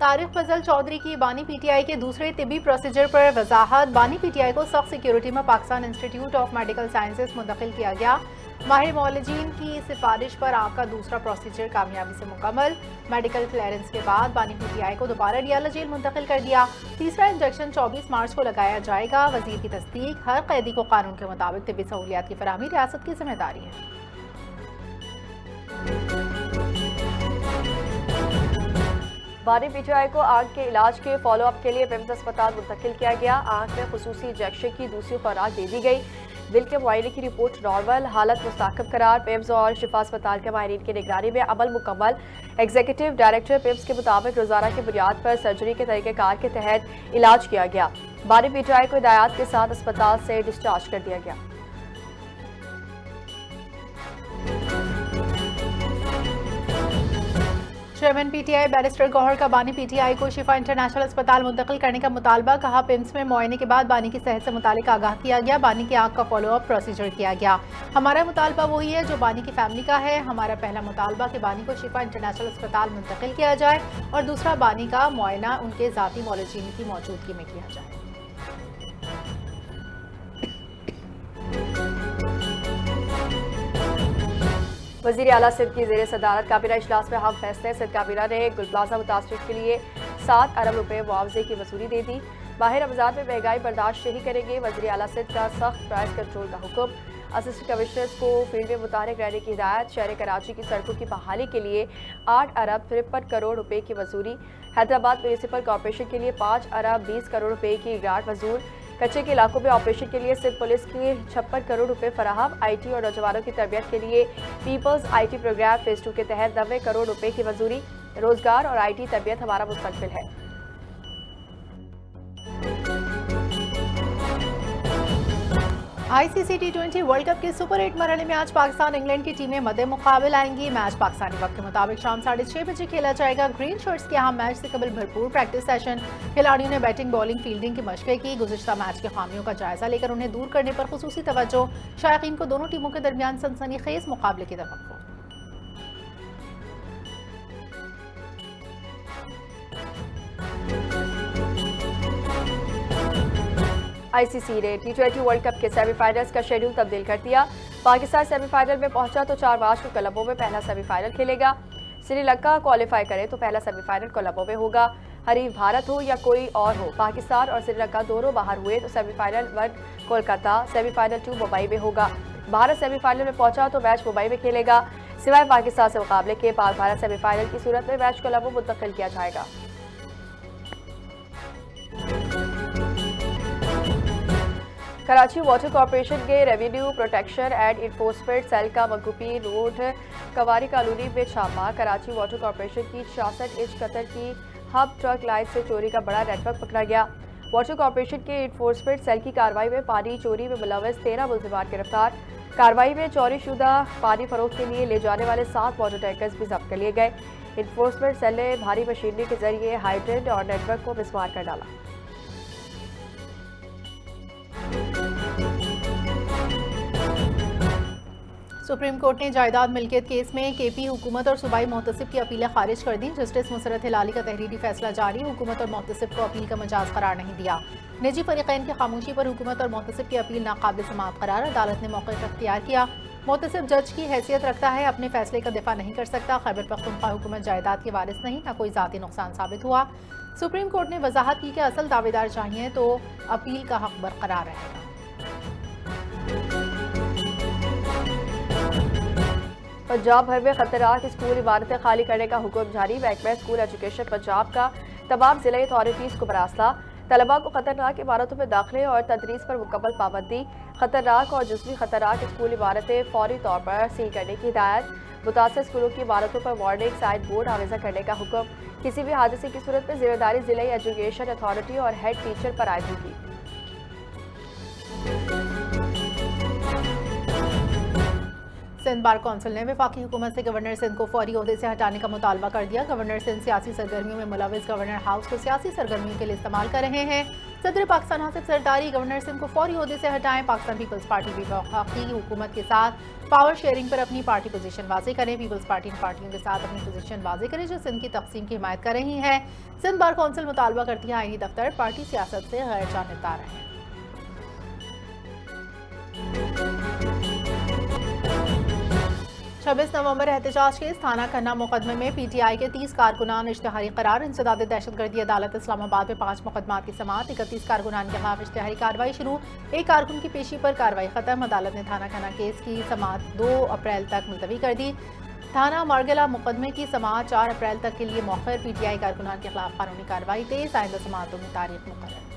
तारिक फजल चौधरी की बानी पीटीआई के दूसरे तिबी प्रोसीजर पर वजाहत। बानी पीटीआई को सख्त सिक्योरिटी में Pakistan institute of medical sciences मुंतकिल किया गया। माहिर मौलजीन की सिफारिश पर आँख का दूसरा प्रोसीजर कामयाबी से मुकम्मल। मेडिकल क्लियरेंस के बाद बानी पीटीआई को दोबारा डियाला जेल मुंतकिल कर दिया। तीसरा इंजेक्शन 24 मार्च को लगाया जाएगा। वजीर की तस्दीक। हर कैदी को कानून के मुताबिक तिबी सहूलियात की फराहमी रियासत की जिम्मेदारी है। बानी पीटीआई को आंख के इलाज के फॉलोअप के लिए पिम्स अस्पताल मुंतकिल किया गया। आंख में खुसूसी इंजेक्शन की दूसरी खुराक दे दी गई। दिल के मुआयने की रिपोर्ट नॉर्मल, हालत मुस्ताकब करार। पिम्स और शिफा अस्पताल के माहिरीन की निगरानी में अमल मुकम्मल। एग्जीक्यूटिव डायरेक्टर पिम्स के मुताबिक रोजाना की बुनियाद पर सर्जरी के तरीक़ेकार के तहत इलाज किया गया। बानी पीटीआई को हिदायत के साथ अस्पताल से डिस्चार्ज कर दिया गया। चेयरमैन पीटीआई बैरिस्टर गौहर का बानी पीटीआई को शिफा इंटरनेशनल अस्पताल मुंतकिल करने का मुतालबा। कहा पिम्स में मुआयने के बाद बानी की सेहत से मुतालिक आगाह किया गया। बानी की आंख का फॉलोअप प्रोसीजर किया गया। हमारा मुतालबा वही है जो बानी की फैमिली का है। हमारा पहला मुतालबा कि बानी को शिफा इंटरनेशनल अस्पताल मुंतकिल किया जाए और दूसरा बानी का मुआयना उनके ज़ाती मौलजीन की मौजूदगी में किया जाए। वज़ीर आला सिंध की ज़ेर सदारत काबीना इजलास में हम फैसले। सिंध काबीना ने गुल प्लाजा मुतासरीन के लिए 7 अरब रुपए मुआवजे की वसूली दे दी। माह रमज़ान में महंगाई बर्दाश्त नहीं करेंगे। वज़ीर आला सिंध का सख्त प्राइस कंट्रोल का हुक्म। असिस्टेंट कमिश्नर्स को फील्ड में मुतहरिक रहने की हिदायत। शहर कराची की सड़कों की बहाली के लिए 8 अरब 53 करोड़ रुपए की वसूली। हैदराबाद म्यूनिसिपल कॉरपोरेशन के लिए 5 अरब 20 करोड़ रुपए की ग्रांट वसूल। कच्चे के इलाकों में ऑपरेशन के लिए सिंध पुलिस की 56 करोड़ रुपए फराहम। IT और नौजवानों की तरबियत के लिए पीपल्स IT प्रोग्राम फेज 2 के तहत 90 करोड़ रुपए की वसूली। रोजगार और IT तरबियत हमारा मुस्तकबिल है। ICC T20 वर्ल्ड कप के सुपर 8 मरहले में आज पाकिस्तान इंग्लैंड की टीमें मद्दे मुकाबले आएंगी। मैच पाकिस्तानी वक्त के मुताबिक शाम 6:30 बजे खेला जाएगा। ग्रीन शर्ट्स के यहाँ मैच से कबल भरपूर प्रैक्टिस सेशन। खिलाड़ियों ने बैटिंग बॉलिंग फील्डिंग की मशक़ें की। गुज़िश्ता मैच की खामियों का जायजा लेकर उन्हें दूर करने पर खुसूसी तवज्जो। शायकीन को दोनों टीमों के दरमियान सनसनीखेज मुकाबले की तवक्को। ICC ने T20 वर्ल्ड कप के सेमीफाइनल्स का शेड्यूल तब्दील कर दिया। पाकिस्तान सेमीफाइनल में पहुंचा तो 4 मार्च को कोलंबो में पहला सेमीफाइनल खेलेगा। श्रीलंका क्वालिफाई करे तो पहला सेमीफाइनल कोलंबो में होगा। हरीफ भारत हो या कोई और हो, पाकिस्तान और श्रीलंका दोनों बाहर हुए तो सेमीफाइनल 1 कोलकाता, सेमीफाइनल 2 मुंबई में होगा। भारत सेमीफाइनल में पहुंचा तो मैच मुंबई में खेलेगा। सिवाय पाकिस्तान से मुकाबले के पाक भारत सेमीफाइनल की सूरत में मैच कोलंबो मुंतकिल किया जाएगा। कराची वाटर कॉरपोरेशन के revenue protection and enforcement cell का मकबूपी रोड कवारी कॉलोनी में छापा। कराची वाटर कॉरपोरेशन की 66 इंच कतर की हब ट्रक लाइन से चोरी का बड़ा नेटवर्क पकड़ा गया। वाटर कॉरपोरेशन के इन्फोर्समेंट सेल की कार्रवाई में पानी चोरी में मुलव्वस 13 मुलजिमान गिरफ्तार। कार्रवाई में चोरीशुदा पानी फरोख्त के लिए ले जाने वाले 7 वाटर टैंकर्स भी जब्त कर लिए गए। इन्फोर्समेंट सेल ने भारी मशीनरी के जरिए हाइड्रेंट और नेटवर्क को मिसमार कर डाला। सुप्रीम कोर्ट ने जायदाद मिल्कियत केस में KP हुकूमत और सूबाई मोहतसिब की अपीलें खारिज कर दी। जस्टिस मुसरत हिलाली का तहरीरी फैसला जारी। हुकूमत और मोहतसिब को अपील का मजाज करार नहीं दिया। निजी फरीकैन की खामोशी पर हुकूमत और मोहतसिब की अपील नाकाबिल समाअत करार। अदालत ने मौके पर इख्तियार किया। मोहतसिब जज की हैसियत रखता है, अपने फैसले का दिफा नहीं कर सकता। खैबर पख्तूनख्वा हुकूमत जायदाद के वारिस नहीं, न कोई जाती नुकसान साबित हुआ। सुप्रीम कोर्ट ने वजाहत की कि असल दावेदार चाहिए तो अपील का हक बरकरार रहेगा। पंजाब भर में खतरनाक स्कूल इमारतें खाली करने का हुक्म जारी। महकमा स्कूल एजुकेशन पंजाब का तमाम जिला अथॉरिटीज़ को मरासला। तलबा को खतरनाक इमारतों में दाखिले और तदरीस पर मुकम्मल पाबंदी। खतरनाक और जुज़वी खतरनाक स्कूल इमारतें फौरी तौर पर सील करने की हिदायत। मुतासर स्कूलों की इमारतों पर वार्निंग साइन बोर्ड आवेजा करने का हुक्म। किसी भी हादसे की सूरत में जिम्मेदारी जिला एजुकेशन अथॉरिटी और हेड टीचर पर आयद होगी। सिंध बार कौंसिल ने वफाकी हुकूमत से गवर्नर सिंध को फौरी ओहदे से हटाने का मुतालबा कर दिया। गवर्नर सिंध सियासी सरगर्मियों में मुलविस गवर्नर हाउस को सियासी सरगर्मियों के लिए इस्तेमाल कर रहे हैं। सदर पाकिस्तान आसिफ जरदारी गवर्नर सिंध को फौरी ओहदे से हटाएं। पाकिस्तान पीपल्स पार्टी भी वफाकी हुकूमत के साथ पावर शेयरिंग पर अपनी पार्टी पोजीशन वाजे करें। पीपल्स पार्टी इन पार्टियों के साथ अपनी पोजीशन वाजे करें जो सिंध की तकसीम की हिमायत कर रही है। सिंध बार कौंसिल मुतालबा करती है आईनी दफ्तर पार्टी सियासत से गैर जानबदार रहे। 26 नवंबर एहतजाज केस थाना खन्ना मुकदमे में पीटीआई के 30 कारकुनान इश्तिहारी करार। इंसदाद दहशतगर्दी अदालत इस्लामाबाद में 5 मुकदमात की समाअत। 31 कारकुनान के खिलाफ इश्तिहारी कार्रवाई शुरू। एक कारकुन की पेशी पर कार्रवाई खत्म। अदालत ने थाना खन्ना केस की समाअत 2 अप्रैल तक मुलतवी कर दी। थाना मारगला मुकदमे की समाअत 4 अप्रैल तक के लिए मौखर। पीटीआई कारकुनान के खिलाफ कानूनी कार्रवाई तेज। आइंदा समाअतों की तारीख मुकर्रर।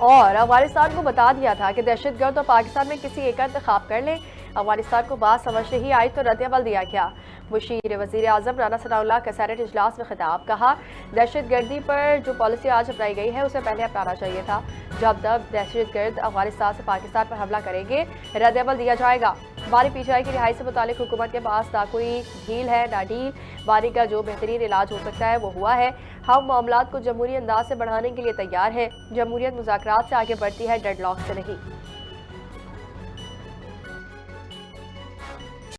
और अफगानिस्तान को बता दिया था कि दहशतगर्द और पाकिस्तान में किसी एक का इंतखाब कर लें। अफगानिस्तान को बात समझ नहीं आई तो रद्द-ए-अमल दिया गया। मुशीर वज़ीर आज़म राना सनाउल्लाह का सेनेट इजलास में खिताब। कहा, दहशतगर्दी पर जो पॉलिसी आज अपनाई गई है उसे पहले अपनाना चाहिए था। जब तक दहशतगर्द अफगानिस्तान से पाकिस्तान पर हमला करेंगे रद्द-ए-अमल दिया जाएगा। बारी पीटीआई की रिहाई से मुतालिक हुकूमत के पास ना कोई ढील है ना ढील। बारी का जो बेहतरीन इलाज हो सकता है वो हुआ है। हम मामलात को जमहूरी अंदाज से बढ़ाने के लिए तैयार हैं। जमहूरियत मुज़ाकरात से आगे बढ़ती है, डेडलॉक से नहीं।